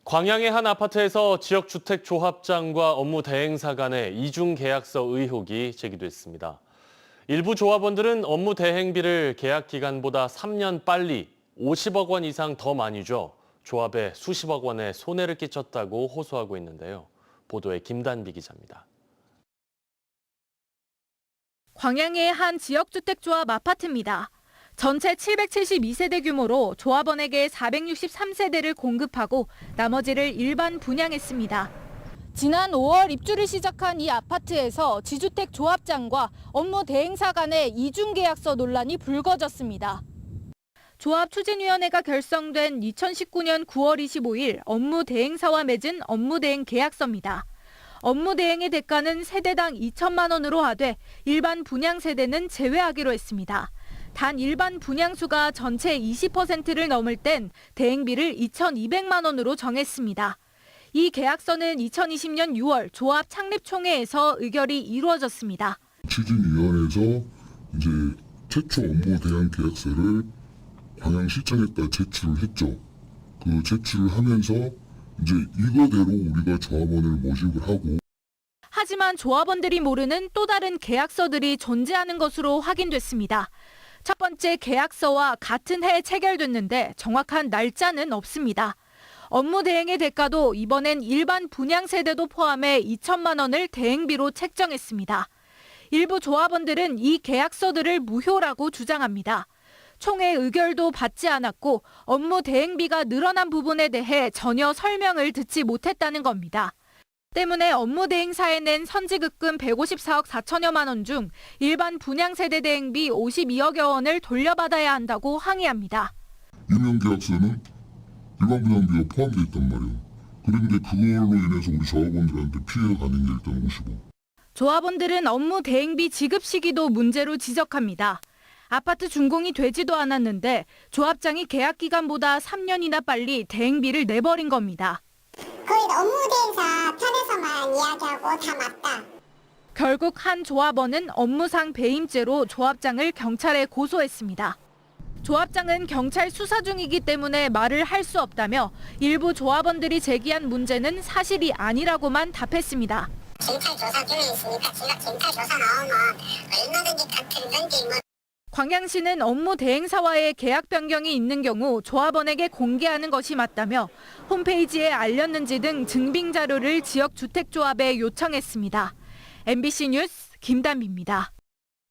광양의 한 아파트에서 지역주택조합장과 업무 대행사 간의 이중 계약서 의혹이 제기됐습니다. 일부 조합원들은 업무 대행비를 계약 기간보다 3년 빨리 50억 원 이상 더 많이 줘 조합에 수십억 원의 손해를 끼쳤다고 호소하고 있는데요. 보도에 김단비 기자입니다. 광양의 한 지역주택조합 아파트입니다. 전체 772세대 규모로 조합원에게 463세대를 공급하고 나머지를 일반 분양했습니다. 지난 5월 입주를 시작한 이 아파트에서 지주택 조합장과 업무 대행사 간의 이중계약서 논란이 불거졌습니다. 조합추진위원회가 결성된 2019년 9월 25일 업무 대행사와 맺은 업무 대행 계약서입니다. 업무 대행의 대가는 세대당 2천만 원으로 하되 일반 분양 세대는 제외하기로 했습니다. 단 일반 분양수가 전체 20%를 넘을 땐 대행비를 2,200만 원으로 정했습니다. 이 계약서는 2020년 6월 조합 창립총회에서 의결이 이루어졌습니다. 추진위원회에서 이제 최초 업무 대행 계약서를 광양시청에다 제출했죠. 그 제출을 하면서 이제 이거대로 우리가 조합원을 모집을 하고. 하지만 조합원들이 모르는 또 다른 계약서들이 존재하는 것으로 확인됐습니다. 첫 번째 계약서와 같은 해에 체결됐는데 정확한 날짜는 없습니다. 업무 대행의 대가도 이번엔 일반 분양 세대도 포함해 2천만 원을 대행비로 책정했습니다. 일부 조합원들은 이 계약서들을 무효라고 주장합니다. 총회 의결도 받지 않았고 업무 대행비가 늘어난 부분에 대해 전혀 설명을 듣지 못했다는 겁니다. 때문에 업무 대행사에 낸 선지급금 154억 4천여만 원 중 일반 분양 세대 대행비 52억여 원을 돌려받아야 한다고 항의합니다. 유명 계약서는 일반 분양비가 포함되어 있단 말이에요. 그런데 그걸로 인해서 우리 조합원들한테 피해가 가는 게 일단 50억. 조합원들은 업무 대행비 지급 시기도 문제로 지적합니다. 아파트 준공이 되지도 않았는데 조합장이 계약 기간보다 3년이나 빨리 대행비를 내버린 겁니다. 거의 업무 대행사 편에서만 이야기하고 다 맞다. 결국 한 조합원은 업무상 배임죄로 조합장을 경찰에 고소했습니다. 조합장은 경찰 수사 중이기 때문에 말을 할 수 없다며 일부 조합원들이 제기한 문제는 사실이 아니라고만 답했습니다. 경찰 조사 중에 있으니까 제가 경찰 조사 나오면 얼마든지 다틀던지 뭐. 광양시는 업무 대행사와의 계약 변경이 있는 경우 조합원에게 공개하는 것이 맞다며 홈페이지에 알렸는지 등 증빙 자료를 지역주택조합에 요청했습니다. MBC 뉴스 김단비입니다.